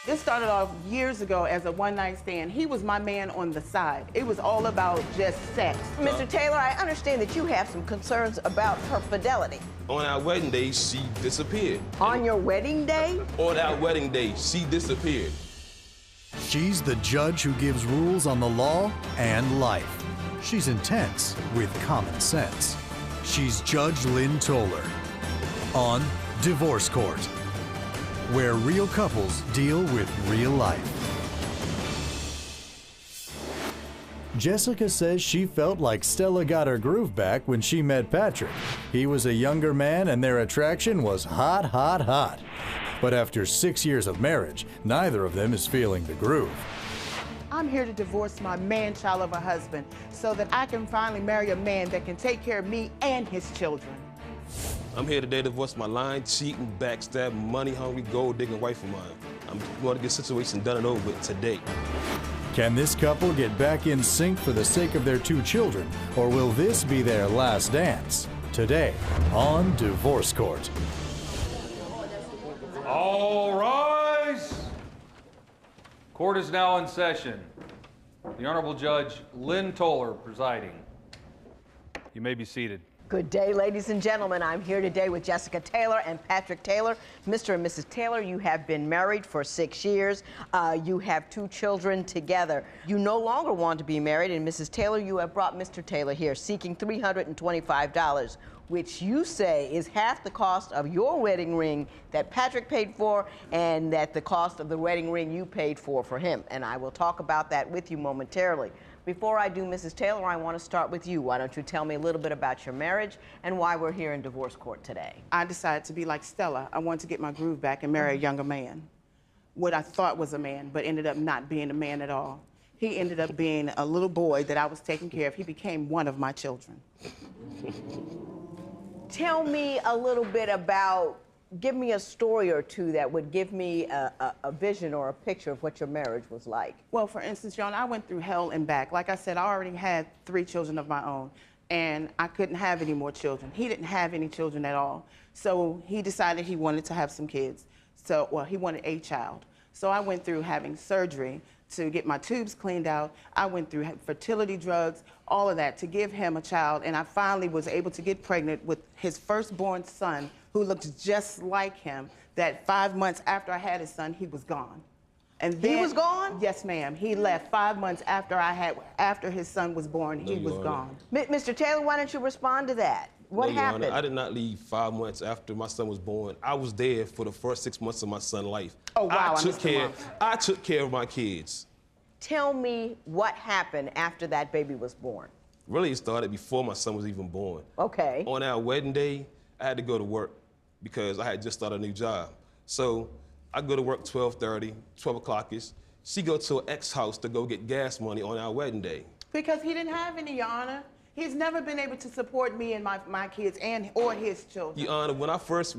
This started off years ago as a one-night stand. He was my man on the side. It was all about just sex. Mr. Taylor, I understand that you have some concerns about her fidelity. On our wedding day, she disappeared. On your wedding day? On our wedding day, she disappeared. She's the judge who gives rules on the law and life. She's intense with common sense. She's Judge Lynn Toller on Divorce Court, where real couples deal with real life. Jessica says she felt like Stella got her groove back when she met Patrick. He was a younger man and their attraction was hot, hot, hot. But after 6 years of marriage, neither of them is feeling the groove. I'm here to divorce my man-child of a husband so that I can finally marry a man that can take care of me and his children. I'm here today to divorce my lying, cheating, backstabbing, money-hungry, gold-digging wife of mine. I'm going to get the situation done and over with today. Can this couple get back in sync for the sake of their 2 children, or will this be their last dance? Today on Divorce Court. All rise. Court is now in session. The Honorable Judge Lynn Toller presiding. You may be seated. Good day, ladies and gentlemen. I'm here today with Jessica Taylor and Patrick Taylor. Mr. and Mrs. Taylor, you have been married for 6 years. You have 2 children together. You no longer want to be married, and Mrs. Taylor, you have brought Mr. Taylor here seeking $325, which you say is half the cost of your wedding ring that Patrick paid for and that the cost of the wedding ring you paid for him. And I will talk about that with you momentarily. Before I do, Mrs. Taylor, I want to start with you. Why don't you tell me a little bit about your marriage and why we're here in divorce court today? I decided to be like Stella. I wanted to get my groove back and marry a younger man. What I thought was a man, but ended up not being a man at all. He ended up being a little boy that I was taking care of. He became one of my children. Tell me a little bit about, give me a story or two that would give me a vision or a picture of what your marriage was like. Well, for instance, John, I went through hell and back. Like I said, I already had 3 children of my own, and I couldn't have any more children. He didn't have any children at all. So he decided he wanted to have some kids. So, well, he wanted a child. So I went through having surgery to get my tubes cleaned out. I went through fertility drugs, all of that to give him a child, and I finally was able to get pregnant with his firstborn son, who looked just like him. That 5 months after I had his son, he was gone. And then, he was gone? Yes, ma'am. He left 5 months after his son was born. He was gone. Mr. Taylor, why don't you respond to that? What happened? Your Honor, I did not leave 5 months after my son was born. I was there for the first 6 months of my son's life. Oh, wow. I took care of my kids. Tell me what happened after that baby was born. Really, it started before my son was even born. Okay. On our wedding day, I had to go to work because I had just started a new job. So I go to work 12:30, 12 o'clock-ish. She go to an ex-house to go get gas money on our wedding day. Because he didn't have any, Your Honor. He's never been able to support me and my kids or his children. Your Honor, when I first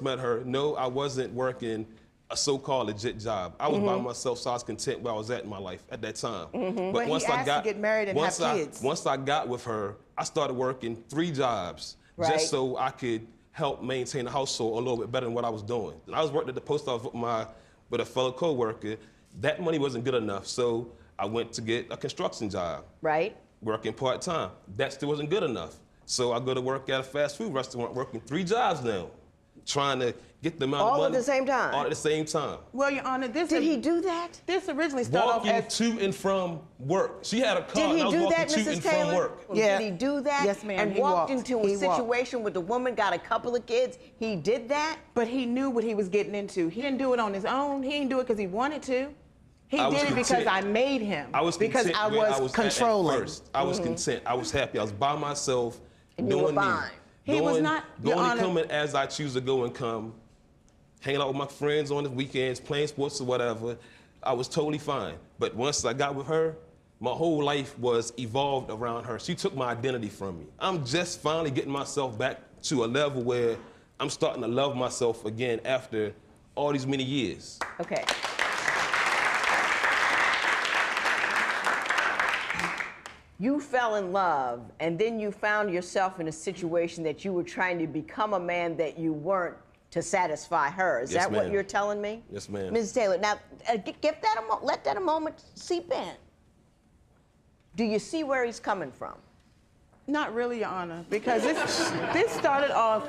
met her, no, I wasn't working a so-called legit job. I was by myself, so I was content where I was at in my life at that time. But once he asked to get married and have kids. Once I got with her, I started working 3 jobs just so I could help maintain the household a little bit better than what I was doing. I was working at the post office with a fellow co-worker. That money wasn't good enough, so I went to get a construction job. Right. Working part-time. That still wasn't good enough. So I go to work at a fast food restaurant, working 3 jobs now, trying to get the amount of money. All at the same time? All at the same time. Well, Your Honor, Did he do that? This originally started off as... Walking to and from work. She had a car and I was walking to and from work. Yeah. Did he do that? Yes, ma'am, And walked into a situation where the woman got a couple of kids? He did that? But he knew what he was getting into. He didn't do it on his own. He didn't do it because he wanted to. He did it because I made him. Because I was controlling. At first. I was content. I was happy. I was by myself, and doing you were fine. He was not, Your Going Honor. and coming as I choose to go and come, hanging out with my friends on the weekends, playing sports or whatever. I was totally fine. But once I got with her, my whole life was evolved around her. She took my identity from me. I'm just finally getting myself back to a level where I'm starting to love myself again after all these many years. Okay. You fell in love, and then you found yourself in a situation that you were trying to become a man that you weren't to satisfy her. Is Yes, that what ma'am. you're telling me? Yes, ma'am. Mrs. Taylor, now, let that a moment seep in. Do you see where he's coming from? Not really, Your Honor, because this started off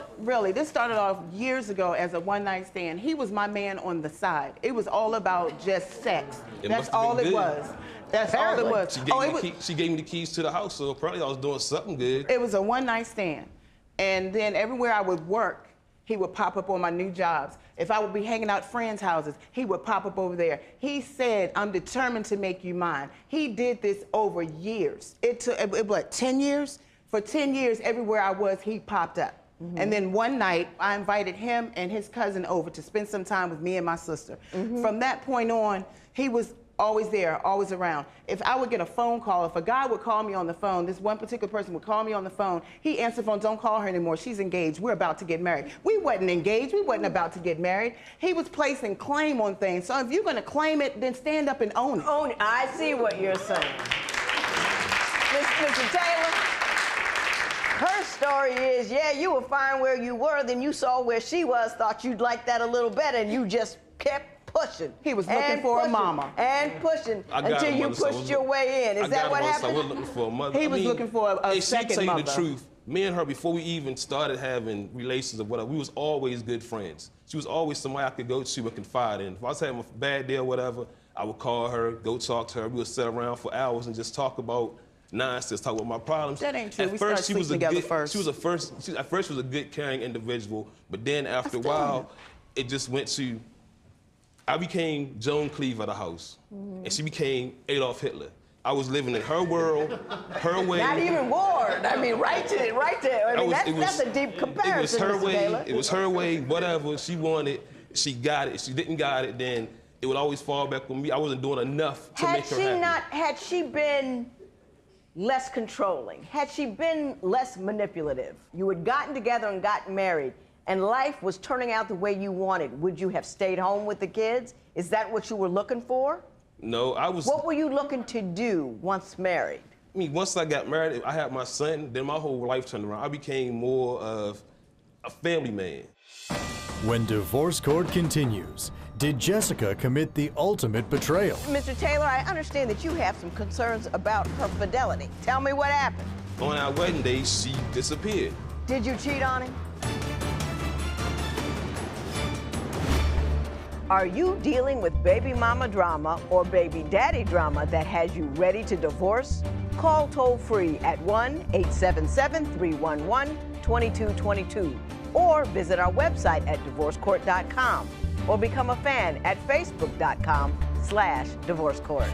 years ago as a one-night stand. He was my man on the side. It was all about just sex. It That's must have all been it good. was. That's all it was. She gave me the keys to the house, so apparently I was doing something good. It was a one-night stand. And then everywhere I would work, he would pop up on my new jobs. If I would be hanging out at friends' houses, he would pop up over there. He said, I'm determined to make you mine. He did this over years. It took, what, 10 years? For 10 years, everywhere I was, he popped up. And then one night, I invited him and his cousin over to spend some time with me and my sister. From that point on, he was always there, always around. If I would get a phone call, if a guy would call me on the phone, this one particular person would call me on the phone, he answered the phone, don't call her anymore, she's engaged, we're about to get married. We wasn't engaged, we wasn't about to get married. He was placing claim on things. So if you're gonna claim it, then stand up and own it. Own it. I see what you're saying. Mr. Taylor, her story is, yeah, you were fine where you were, then you saw where she was, thought you'd like that a little better, and you just kept pushing. He was looking for a mama. And pushing until you pushed your way in. Is that what happened? I was looking for a mother. He was looking for a second mother. She tell you the truth, me and her, before we even started having relations or whatever, we was always good friends. She was always somebody I could go to and confide in. If I was having a bad day or whatever, I would call her, go talk to her. We would sit around for hours and just talk about nonsense, talk about my problems. That ain't true. At We first, started sleeping together first. At first, she was a good, caring individual, but then after a while, it just went to, I became Joan Cleaver of the house, and she became Adolf Hitler. I was living in her world, her way. Not even Ward. I mean, right there. I mean, that's a deep comparison, It was her Mr. way. Taylor. It was her way. Whatever she wanted, she got it. If she didn't got it, then it would always fall back on me. I wasn't doing enough to make her happy. Had she been less controlling, had she been less manipulative, you had gotten together and gotten married, and life was turning out the way you wanted, would you have stayed home with the kids? Is that what you were looking for? No, I was. What were you looking to do once married? I mean, once I got married, I had my son, then my whole life turned around. I became more of a family man. When divorce court continues, did Jessica commit the ultimate betrayal? Mr. Taylor, I understand that you have some concerns about her fidelity. Tell me what happened. On our wedding day, she disappeared. Did you cheat on him? Are you dealing with baby mama drama or baby daddy drama that has you ready to divorce? Call toll-free at 1-877-311-2222 or visit our website at divorcecourt.com or become a fan at facebook.com/divorcecourt.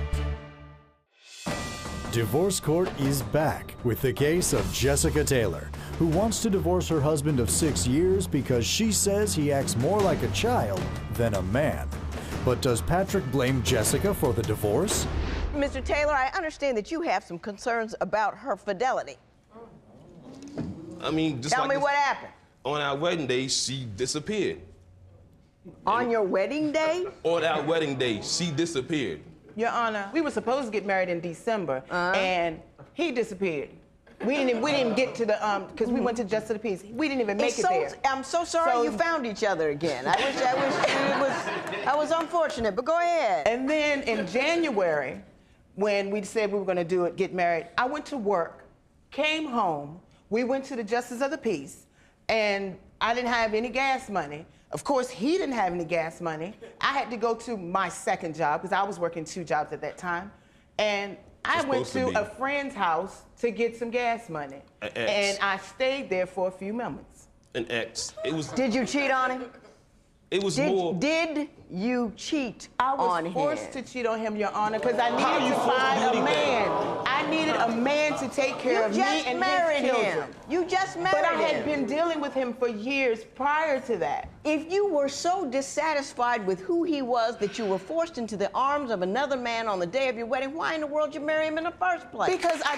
Divorce Court is back with the case of Jessica Taylor, who wants to divorce her husband of 6 years because she says he acts more like a child than a man. But does Patrick blame Jessica for the divorce? Mr. Taylor, I understand that you have some concerns about her fidelity. I mean, just Tell me what happened. On our wedding day, she disappeared. On your wedding day? On our wedding day, she disappeared. Your Honor, we were supposed to get married in December, and he disappeared. We didn't even get to the, because we went to Justice of the Peace. We didn't even make it there. I'm so sorry you found each other again. I wish I was unfortunate, but go ahead. And then in January, when we said we were going to get married, I went to work, came home, we went to the Justice of the Peace, and I didn't have any gas money. Of course, he didn't have any gas money. I had to go to my second job, because I was working 2 jobs at that time. And I went to a friend's house to get some gas money. And I stayed there for a few moments. An ex. It was. Did you cheat on him? It was more. Did you cheat on him? I was forced to cheat on him, Your Honor, because I needed to find a man. I needed a man to take care of me and his children. You just married him. But I had been dealing with him for years prior to that. If you were so dissatisfied with who he was that you were forced into the arms of another man on the day of your wedding, why in the world did you marry him in the first place? Because I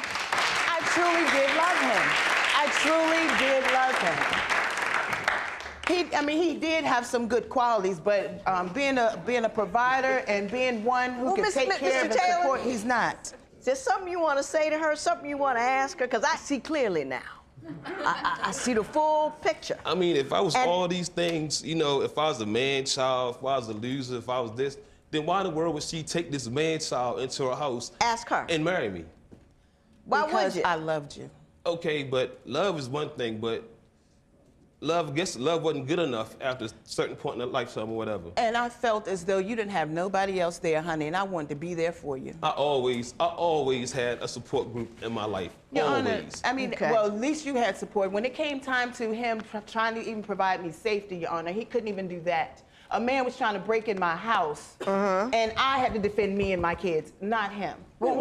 truly did love him. I truly did love him. He did have some good qualities, but being a provider and being one who can take care of and support, he's not. Is there something you want to say to her, something you want to ask her? Because I see clearly now. I see the full picture. I mean, if I was And- all these things, you know, if I was a man-child, if I was a loser, if I was this, then why in the world would she take this man-child into her house Ask her. and marry me? Why Because would you? I loved you. Okay, but love is one thing, but love wasn't good enough after a certain point in the lifetime or whatever. And I felt as though you didn't have nobody else there, honey, and I wanted to be there for you. I always had a support group in my life. Your Honor, Always. I mean, Okay. well, at least you had support. When it came time to him trying to even provide me safety, Your Honor, he couldn't even do that. A man was trying to break in my house, and I had to defend me and my kids, not him. Well,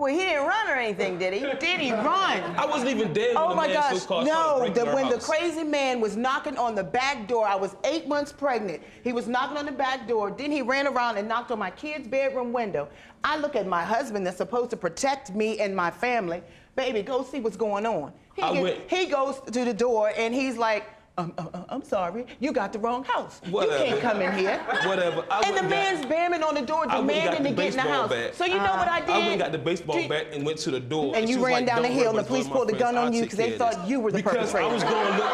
he didn't run or anything, did he? Did he run? I wasn't even dead Oh when my the man gosh, so-called no. started breaking her When the house. crazy man was knocking on the back door, I was 8 months pregnant. He was knocking on the back door. Then he ran around and knocked on my kid's bedroom window. I look at my husband that's supposed to protect me and my family. Baby, go see what's going on. He goes to the door and he's like, I'm sorry, you got the wrong house. Whatever. You can't come in here. Whatever. And the man's bamming on the door, demanding to get in the house. So you know what I did? I went and got the baseball bat and went to the door. And she you was ran like, down the "Don't hill worry and the about police my pulled the friends. gun on I'll you take because they care of thought this." you were the Because perpetrator. I was going to look.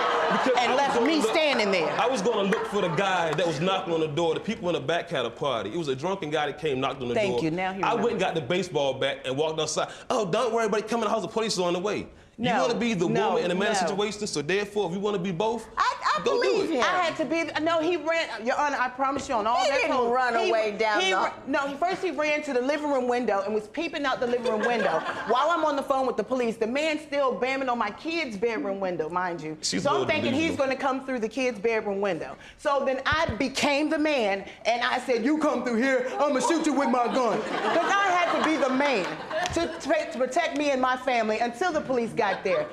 And left me standing there. I was going to look for the guy that was knocking on the door. The people in the back had a party. It was a drunken guy that came, knocked on the door. Thank you. Now he I went and remembers. got the baseball bat and walked outside. Oh, don't worry about it. Come in the house. The police is on the way. You No, want to be the no, woman in a man's no. situation, so therefore, if you want to be both, I go do believe it. him. I had to be. No, he ran. Your Honor, I promise you on all He that. didn't code, run away down the- No, first he ran to the living room window and was peeping out the living room window while I'm on the phone with the police. The man still bamming on my kid's bedroom window, mind you. She's So a I'm little thinking he's delusional. going to come through the kid's bedroom window. So then I became the man and I said, "You come through here, I'm gonna shoot you with my gun," because I had to be the man to protect me and my family until the police got there.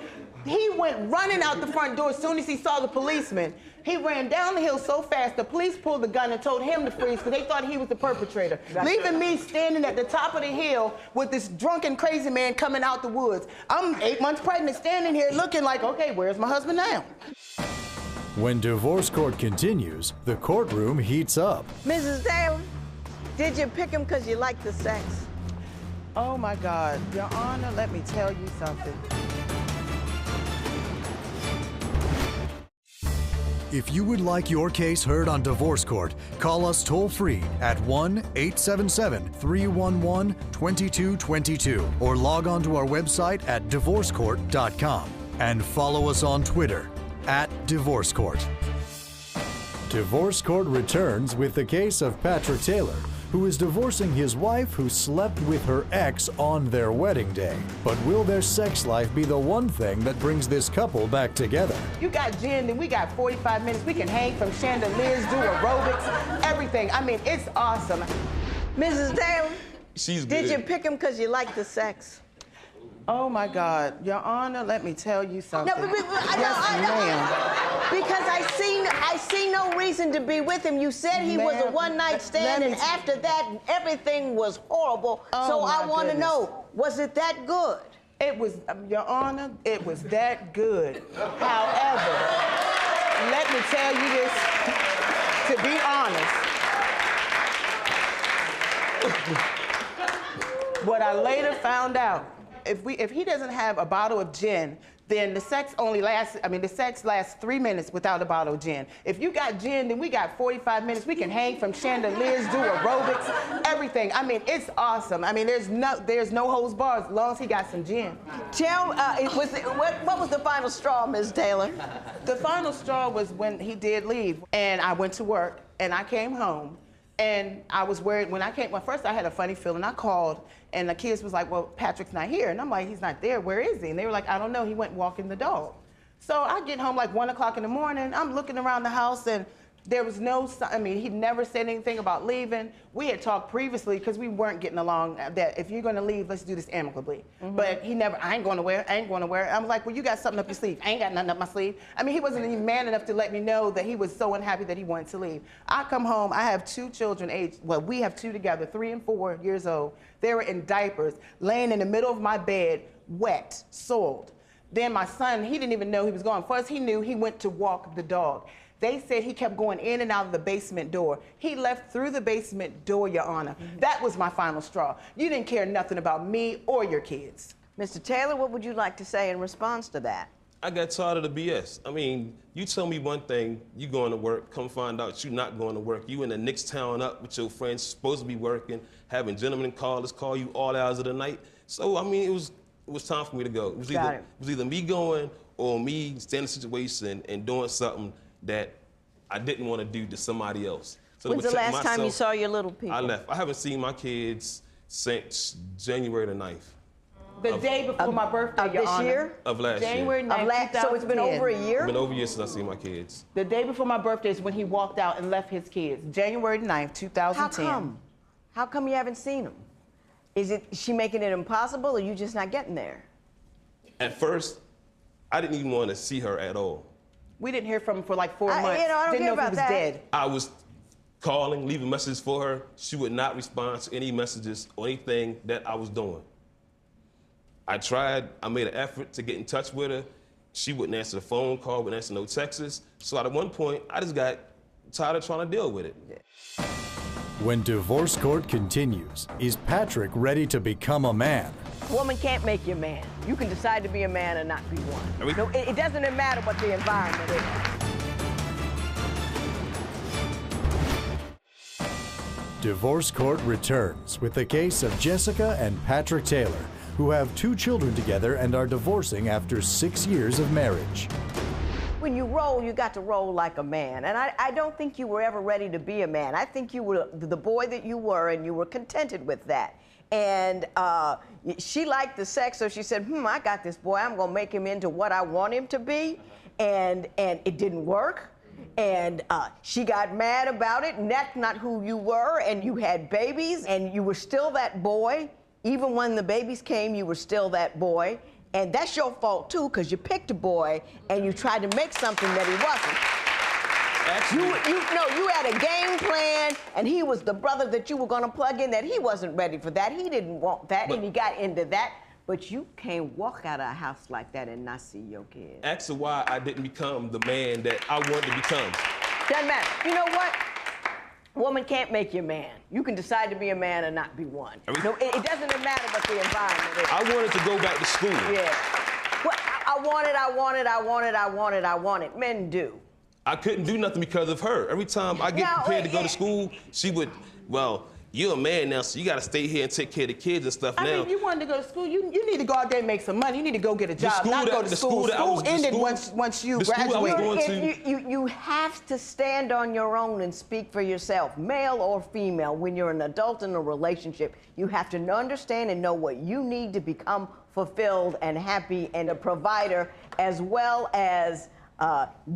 He went running out the front door as soon as he saw the policeman. He ran down the hill so fast, the police pulled the gun and told him to freeze because they thought he was the perpetrator, leaving me standing at the top of the hill with this drunken, crazy man coming out the woods. I'm 8 months pregnant, standing here looking like, okay, where's my husband now? When divorce court continues, the courtroom heats up. Mrs. Taylor, did you pick him because you like the sex? Oh my God, Your Honor, let me tell you something. If you would like your case heard on divorce court, call us toll-free at 1-877-311-2222 or log on to our website at divorcecourt.com and follow us on Twitter @DivorceCourt. Divorce Court returns with the case of Patrick Taylor, who is divorcing his wife who slept with her ex on their wedding day. But will their sex life be the one thing that brings this couple back together? You got gin, then we got 45 minutes. We can hang from chandeliers, do aerobics, everything. I mean, it's awesome. Mrs. Taylor, She's did good. you pick him because you like the sex? Oh my God, Your Honor, let me tell you something. No, but I Yes, ma'am. Because I see no reason to be with him. You said he was a Ma'am, one-night stand, let me and after that, everything was horrible. Oh, so I my want to goodness. know, was it that good? It was, Your Honor, it was that good. However, let me tell you this, to be honest, what I later found out, if he doesn't have a bottle of gin, then the sex lasts 3 minutes without a bottle of gin. If you got gin, then we got 45 minutes. We can hang from chandeliers, do aerobics, everything. I mean, it's awesome. I mean, there's no holds barred as long as he got some gin. What was the final straw, Ms. Taylor? The final straw was when he did leave, and I went to work, and I came home, and I was worried. When first I had a funny feeling. I called, and the kids was like, "Well, Patrick's not here," and I'm like, "He's not there. Where is he?" And they were like, "I don't know. He went walking the dog." So I get home like 1 o'clock in the morning. I'm looking around the house, and there was no sign. I mean, he never said anything about leaving. We had talked previously because we weren't getting along that if you're going to leave, let's do this amicably. But he never, I ain't going nowhere. I was like, "Well, you got something up your sleeve." "I ain't got nothing up my sleeve." I mean, he wasn't even man enough to let me know that he was so unhappy that he wanted to leave. I come home, I have 2 children we have 2 together, 3 and 4 years old. They were in diapers, laying in the middle of my bed, wet, soiled. Then my son, he didn't even know he was gone. First he knew, he went to walk the dog. They said he kept going in and out of the basement door. He left through the basement door, Your Honor. That was my final straw. You didn't care nothing about me or your kids. Mr. Taylor, what would you like to say in response to that? I got tired of the BS. I mean, you tell me one thing, you going to work, come find out you're not going to work. You in the next town up with your friends, supposed to be working, having gentlemen callers call you all hours of the night. So, I mean, it was time for me to go. It was either me going or me staying in a situation and doing something that I didn't want to do to somebody else. So When's the last time you saw your little people? I left. I haven't seen my kids since January the 9th. The day before my birthday, Of this year? Of last January year. 9th, So it's been over a year? It's been over a year since I seen my kids. The day before my birthday is when he walked out and left his kids. January 9th, 2010. How come? How come you haven't seen them? Is she making it impossible, or you just not getting there? At first, I didn't even want to see her at all. We didn't hear from him for like 4 months. I don't didn't care know about if he was that. dead. I was calling, leaving messages for her. She would not respond to any messages or anything that I was doing. I tried, I made an effort to get in touch with her. She wouldn't answer the phone call, wouldn't answer no texts. So at one point, I just got tired of trying to deal with it. When divorce court continues, is Patrick ready to become a man? A woman can't make you a man. You can decide to be a man and not be one. No, It doesn't matter what the environment is. Divorce court returns with the case of Jessica and Patrick Taylor, who have 2 children together and are divorcing after 6 years of marriage. When you roll, you got to roll like a man. And I don't think you were ever ready to be a man. I think you were the boy that you were, and you were contented with that. And she liked the sex, so she said, I got this boy. I'm going to make him into what I want him to be. And it didn't work. And she got mad about it, and that's not who you were, and you had babies, and you were still that boy. Even when the babies came, you were still that boy. And that's your fault, too, because you picked a boy, and you tried to make something that he wasn't. You had a game plan, and he was the brother that you were going to plug in, that he wasn't ready for that. He didn't want that, and he got into that. But you can't walk out of a house like that and not see your kids. Ask her why I didn't become the man that I wanted to become. Doesn't matter. You know what? Woman can't make you a man. You can decide to be a man and not be one. It doesn't matter what the environment is. I wanted to go back to school. Yeah. Well, I want it. Men do. I couldn't do nothing because of her. Every time I get prepared to go to school, she would, well, you're a man now, so you got to stay here and take care of the kids and stuff now. I mean, if you wanted to go to school, you need to go out there and make some money. You need to go get a job, not go to school. School ended once you graduated. You have to stand on your own and speak for yourself, male or female. When you're an adult in a relationship, you have to understand and know what you need to become fulfilled and happy and a provider, as well as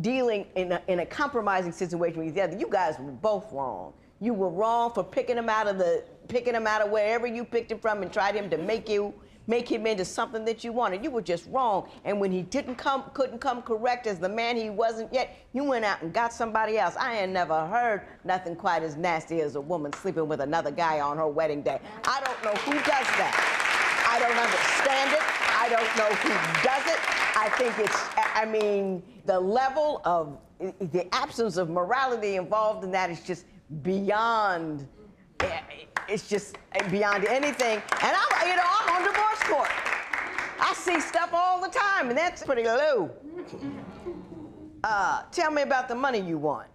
dealing in a compromising situation with each other. You guys were both wrong. You were wrong for picking him out of wherever you picked him from and tried him to make him into something that you wanted. You were just wrong. And when he couldn't come correct as the man he wasn't yet, you went out and got somebody else. I ain't never heard nothing quite as nasty as a woman sleeping with another guy on her wedding day. I don't know who does that. I don't understand it. I don't know who does it. I think the level of, the absence of morality involved in that is just beyond, it's just beyond anything. And I'm on divorce court. I see stuff all the time, and that's pretty low. Tell me about the money you want.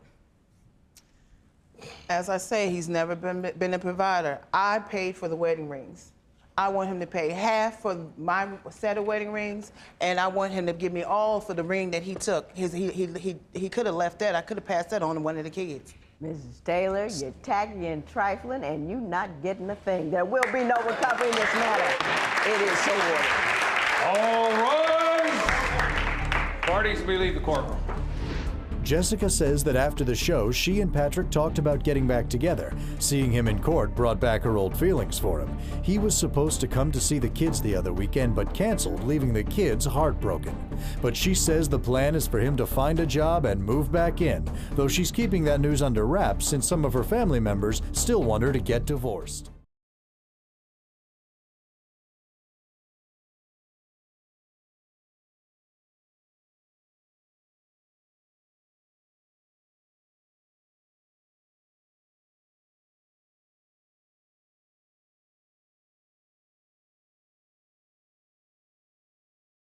As I say, he's never been a provider. I paid for the wedding rings. I want him to pay half for my set of wedding rings, and I want him to give me all for the ring that he took. He could have left that. I could have passed that on to one of the kids. Mrs. Taylor, you're tacky and trifling, and you not getting a thing. There will be no recovery in this matter. It is so ordered. All rise. Parties may leave the courtroom. Jessica says that after the show, she and Patrick talked about getting back together. Seeing him in court brought back her old feelings for him. He was supposed to come to see the kids the other weekend, but canceled, leaving the kids heartbroken. But she says the plan is for him to find a job and move back in, though she's keeping that news under wraps since some of her family members still want her to get divorced.